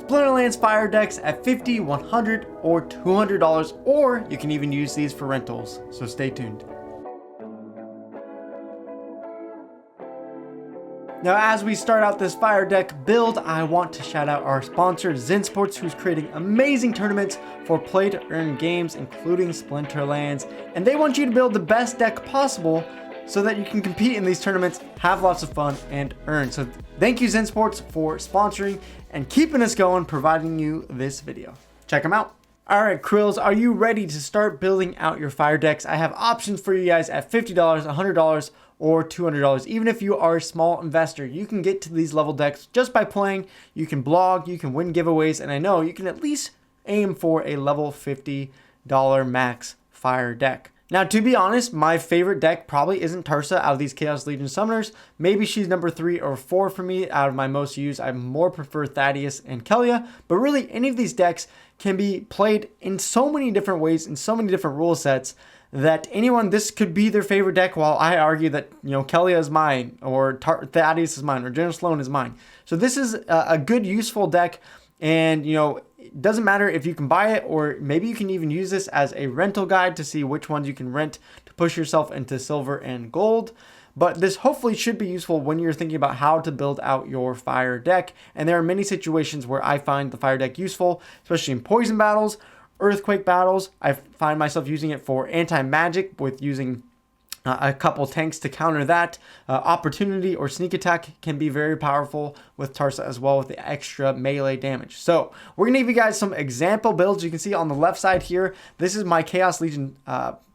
Splinterlands fire decks at $50, $100, or $200, or you can even use these for rentals, so stay tuned. Now, as we start out this fire deck build, I want to shout out our sponsor, ZenSports, who's creating amazing tournaments for play-to-earn games, including Splinterlands, and they want you to build the best deck possible so that you can compete in these tournaments, have lots of fun, and earn. So thank you, ZenSports, for sponsoring and keeping us going, providing you this video. Check them out. All right, Krills, are you ready to start building out your fire decks? I have options for you guys at $50, $100, or $200. Even if you are a small investor, you can get to these level decks just by playing. You can blog, you can win giveaways, and I know you can at least aim for a level $50 max fire deck. Now, to be honest, my favorite deck probably isn't Tarsa out of these Chaos Legion summoners. Maybe she's number 3 or 4 for me out of my most used. I more prefer Thaddeus and Kelia, but really any of these decks can be played in so many different ways, in so many different rule sets, that anyone, this could be their favorite deck, while I argue that, you know, Kelia is mine, or Thaddeus is mine, or General Sloan is mine. So this is a good, useful deck, and, you know, it doesn't matter if you can buy it, or maybe you can even use this as a rental guide to see which ones you can rent to push yourself into silver and gold. But this hopefully should be useful when you're thinking about how to build out your fire deck. And there are many situations where I find the fire deck useful, especially in poison battles, earthquake battles. I find myself using it for anti-magic with using a couple tanks to counter that. Opportunity or sneak attack can be very powerful with Tarsa as well, with the extra melee damage. So we're gonna give you guys some example builds. You can see on the left side here, this is my Chaos Legion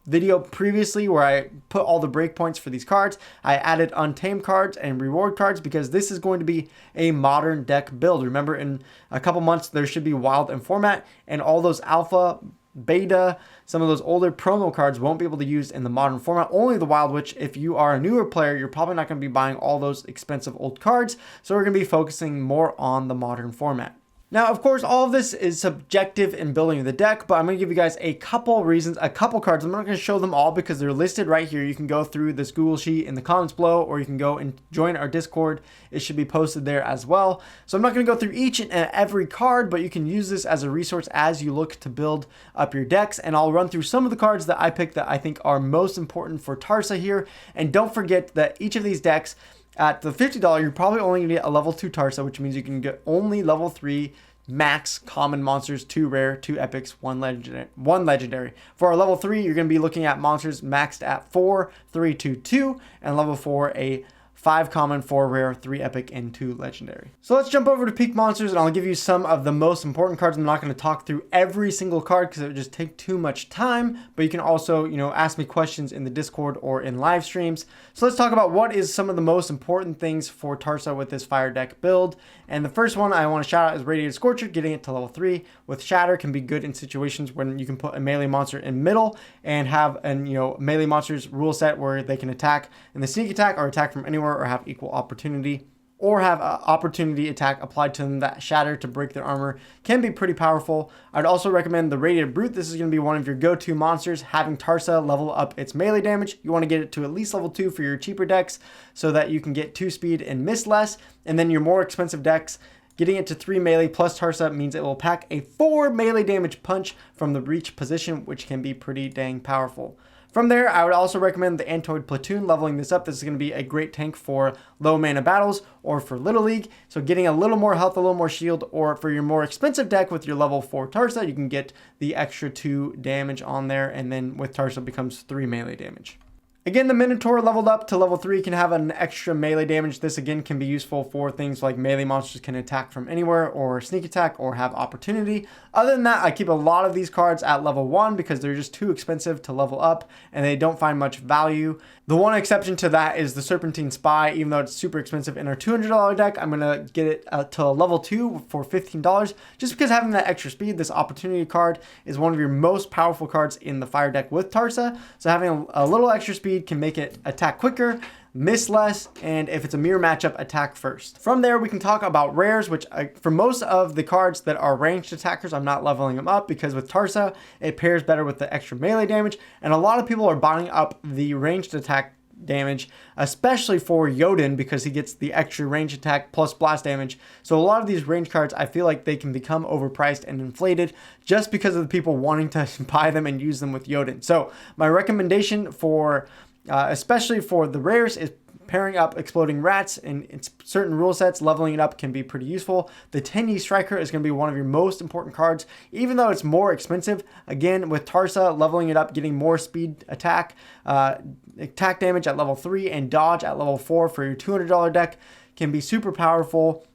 video previously where I put all the breakpoints for these cards. I added untamed cards and reward cards because this is going to be a modern deck build. Remember, in a couple months there should be wild and format, and all those alpha, beta, some of those older promo cards won't be able to use in the modern format, only the wild, which if you are a newer player, you're probably not going to be buying all those expensive old cards. So we're going to be focusing more on the modern format. Now, of course, all of this is subjective in building the deck, but I'm going to give you guys a couple reasons, a couple cards. I'm not going to show them all because they're listed right here. You can go through this Google Sheet in the comments below, or you can go and join our Discord. It should be posted there as well. So I'm not going to go through each and every card, but you can use this as a resource as you look to build up your decks. And I'll run through some of the cards that I picked that I think are most important for Tarsa here. And don't forget that each of these decks, at the $50, you're probably only going to get a level 2 Tarsa, which means you can get only level 3 max common monsters, 2 rare, 2 epics, 1 legendary. For our level 3, you're going to be looking at monsters maxed at 4, 3, 2, 2, and level 4, a 5 common, 4 rare, 3 epic, and 2 legendary. So let's jump over to peak monsters, and I'll give you some of the most important cards. I'm not going to talk through every single card because it would just take too much time, but you can also, you know, ask me questions in the Discord or in live streams. So let's talk about what is some of the most important things for Tarsa with this fire deck build. And the first one I want to shout out is Radiated Scorcher. Getting it to level 3 with Shatter can be good in situations when you can put a melee monster in middle and have an, you know, melee monsters rule set where they can attack in the sneak attack or attack from anywhere, or have equal opportunity, or have an opportunity attack applied to them. That Shatter to break their armor can be pretty powerful. I'd also recommend the Radiated Brute. This is going to be one of your go-to monsters. Having Tarsa level up its melee damage, you want to get it to at least level 2 for your cheaper decks so that you can get 2 speed and miss less. And then your more expensive decks, getting it to 3 melee plus Tarsa means it will pack a 4 melee damage punch from the reach position, which can be pretty dang powerful. From there, I would also recommend the Antoid Platoon, leveling this up. This is going to be a great tank for low mana battles or for Little League. So getting a little more health, a little more shield, or for your more expensive deck with your level 4 Tarsa, you can get the extra 2 damage on there, and then with Tarsa it becomes 3 melee damage. Again, the Minotaur leveled up to level 3 can have an extra melee damage. This again can be useful for things like melee monsters can attack from anywhere, or sneak attack, or have opportunity. Other than that, I keep a lot of these cards at level 1 because they're just too expensive to level up and they don't find much value. The one exception to that is the Serpentine Spy. Even though it's super expensive in our $200 deck, I'm going to get it to level 2 for $15 just because having that extra speed. This opportunity card is one of your most powerful cards in the fire deck with Tarsa. So having a little extra speed can make it attack quicker, miss less, and if it's a mirror matchup, attack first. From there, we can talk about rares, which for most of the cards that are ranged attackers, I'm not leveling them up because with Tarsa, it pairs better with the extra melee damage, and a lot of people are buying up the ranged attack damage, especially for Jotun because he gets the extra range attack plus blast damage. So a lot of these range cards, I feel like they can become overpriced and inflated just because of the people wanting to buy them and use them with Jotun. So my recommendation for, especially for the rares, is pairing up Exploding Rats in certain rule sets. Leveling it up can be pretty useful. The Tenyi Striker is going to be one of your most important cards, even though it's more expensive. Again, with Tarsa, leveling it up, getting more speed attack damage at level 3, and dodge at level 4 for your $200 deck can be super powerful.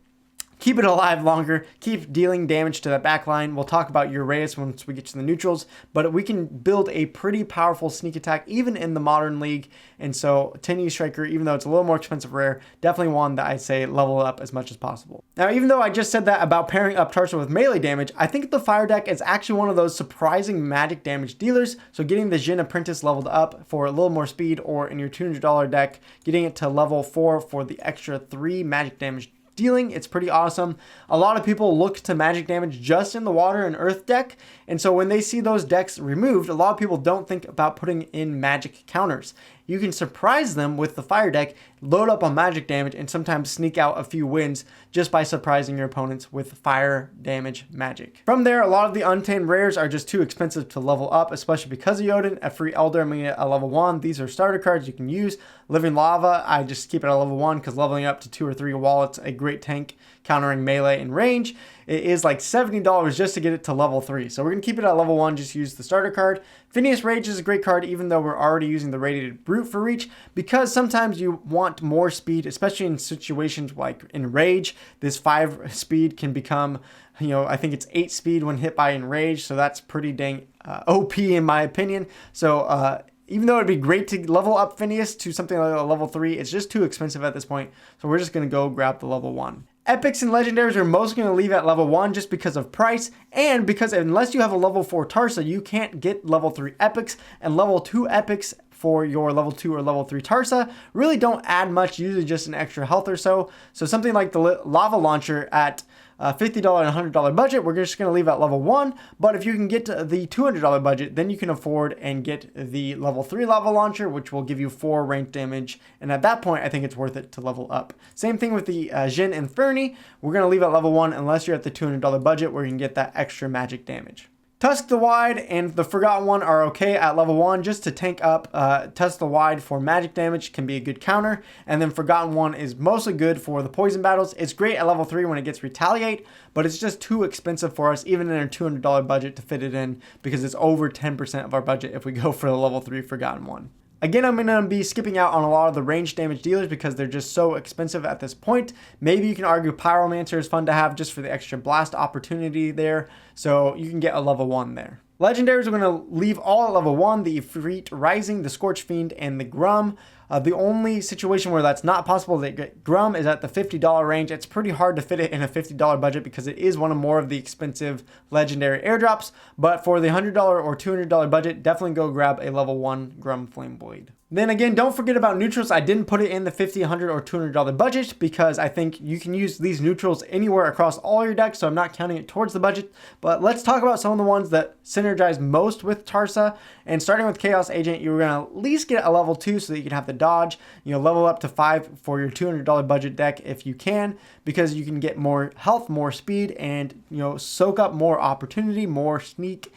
Keep it alive longer, keep dealing damage to that back line. We'll talk about Uraeus once we get to the neutrals, but we can build a pretty powerful sneak attack even in the modern league. And so Tenyi Striker, even though it's a little more expensive rare, definitely one that I'd say level up as much as possible. Now, even though I just said that about pairing up Tarsa with melee damage, I think the fire deck is actually one of those surprising magic damage dealers. So getting the Jin Apprentice leveled up for a little more speed, or in your $200 deck, getting it to level 4 for the extra 3 magic damage dealing, it's pretty awesome. A lot of people look to magic damage just in the water and earth deck, and so when they see those decks removed, a lot of people don't think about putting in magic counters. You can surprise them with the fire deck, load up on magic damage, and sometimes sneak out a few wins just by surprising your opponents with fire damage magic. From there, a lot of the untamed rares are just too expensive to level up, especially because of Jotun. A free Elder, I'm going to get a level 1. These are starter cards you can use. Living Lava, I just keep it at level 1 because leveling up to 2 or 3 wallets, a great tank countering melee and range. It is like $70 just to get it to level 3. So we're going to keep it at level 1, just use the starter card. Phineas Rage is a great card, even though we're already using the Radiated Brute for reach, because sometimes you want more speed, especially in situations like in Rage. This 5 speed can become, I think it's 8 speed when hit by Enrage, so that's pretty dang OP in my opinion. So even though it'd be great to level up Phineas to something like a level 3, it's just too expensive at this point, so we're just going to go grab the level 1. Epics and legendaries are most going to leave at level 1 just because of price, and because unless you have a level 4 Tarsa, you can't get level 3 epics, and level 2 epics for your level 2 or level 3 Tarsa really don't add much, usually just an extra health or so. So something like the Lava Launcher at $50 and $100 budget, we're just going to leave at level 1, but if you can get to the $200 budget, then you can afford and get the level 3 Lava Launcher, which will give you 4 range damage, and at that point, I think it's worth it to level up. Same thing with the Jin Inferni, we're going to leave at level 1 unless you're at the $200 budget where you can get that extra magic damage. Tusk the Wide and the Forgotten One are okay at level 1 just to tank up. Tusk the Wide for magic damage can be a good counter, and then Forgotten One is mostly good for the poison battles. It's great at level 3 when it gets Retaliate, but it's just too expensive for us even in a $200 budget to fit it in because it's over 10% of our budget if we go for the level 3 Forgotten One. Again, I'm going to be skipping out on a lot of the range damage dealers because they're just so expensive at this point. Maybe you can argue Pyromancer is fun to have just for the extra blast opportunity there, so you can get a level 1 there. Legendaries are going to leave all at level 1, the Ifrit Rising, the Scorch Fiend, and the Grum. The only situation where that's not possible to get Grum is at the $50 range. It's pretty hard to fit it in a $50 budget because it is one of more of the expensive legendary airdrops. But for the $100 or $200 budget, definitely go grab a level 1 Grum Flame Blade. Then again, don't forget about neutrals. I didn't put it in the $50, $100, or $200 budget because I think you can use these neutrals anywhere across all your decks, so I'm not counting it towards the budget. But let's talk about some of the ones that synergize most with Tarsa. And starting with Chaos Agent, you're going to at least get a level 2 so that you can have the dodge. Level up to 5 for your $200 budget deck if you can, because you can get more health, more speed, and soak up more opportunity, more snipe.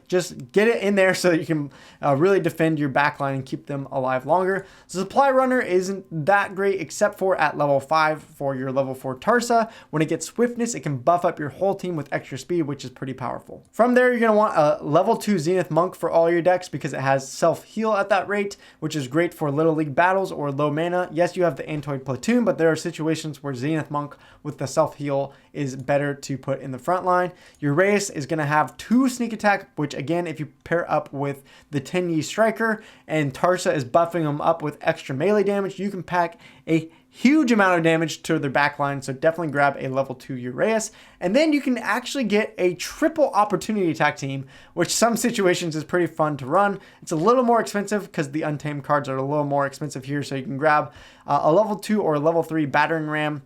Just get it in there so that you can really defend your backline and keep them alive longer. The Supply Runner isn't that great except for at level 5 for your level 4 Tarsa. When it gets Swiftness, it can buff up your whole team with extra speed, which is pretty powerful. From there, you're going to want a level 2 Zenith Monk for all your decks because it has self-heal at that rate, which is great for Little League battles or low mana. Yes, you have the Antoid Platoon, but there are situations where Zenith Monk with the self-heal is better to put in the front line. Your Uraeus is going to have 2 sneak attack, which again, if you pair up with the Tenyi Striker and Tarsa is buffing them up with extra melee damage, you can pack a huge amount of damage to their backline. So definitely grab a level 2 Uraeus. And then you can actually get a triple opportunity attack team, which some situations is pretty fun to run. It's a little more expensive because the untamed cards are a little more expensive here. So you can grab a level 2 or a level 3 battering ram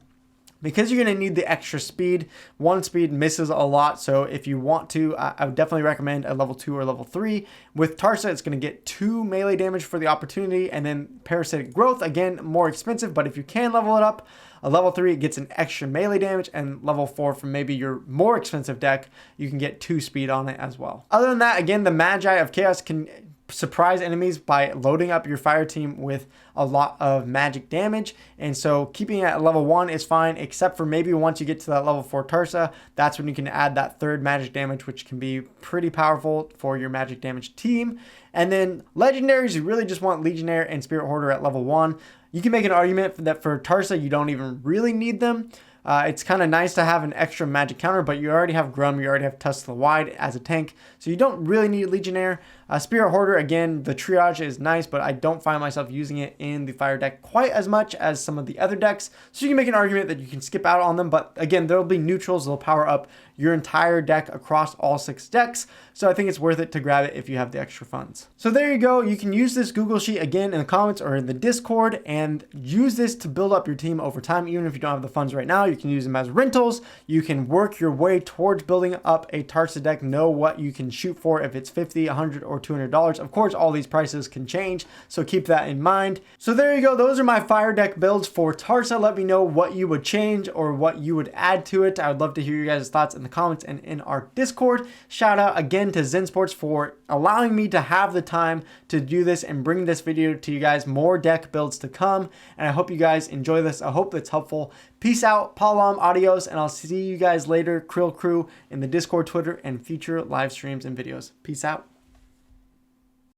because you're going to need the extra speed. 1 speed misses a lot, so if you want to, I would definitely recommend a level 2 or level 3. With Tarsa, it's going to get 2 melee damage for the opportunity, and then Parasitic Growth, again, more expensive, but if you can level it up, a level 3, it gets an extra melee damage, and level 4 from maybe your more expensive deck, you can get 2 speed on it as well. Other than that, again, the Magi of Chaos can surprise enemies by loading up your fire team with a lot of magic damage, and so keeping it at level 1 is fine, except for maybe once you get to that level 4 Tarsa, that's when you can add that 3rd magic damage, which can be pretty powerful for your magic damage team. And then legendaries, you really just want Legionnaire and Spirit Hoarder at level 1. You can make an argument that for Tarsa, you don't even really need them. It's kind of nice to have an extra magic counter, but you already have Grum, you already have Tusk the Wide as a tank, so you don't really need Legionnaire. Spirit Hoarder, again, the triage is nice, but I don't find myself using it in the fire deck quite as much as some of the other decks, so you can make an argument that you can skip out on them, but again, there'll be neutrals, they'll power up your entire deck across all 6 decks, so I think it's worth it to grab it if you have the extra funds. So there you go, you can use this Google Sheet again in the comments or in the Discord, and use this to build up your team over time. Even if you don't have the funds right now, you can use them as rentals. You can work your way towards building up a Tarsa deck, know what you can shoot for if it's $50, $100, or $200. Of course, all these prices can change, so keep that in mind. So there you go, those are my fire deck builds for Tarsa. Let me know what you would change or what you would add to it. I would love to hear your guys' thoughts in the comments and in our Discord. Shout out again to ZenSports for allowing me to have the time to do this and bring this video to you guys. More deck builds to come, and I hope you guys enjoy this. I hope it's helpful. Peace out, Palam, adios, and I'll see you guys later, Krill Crew, in the Discord, Twitter, and future live streams and videos. Peace out.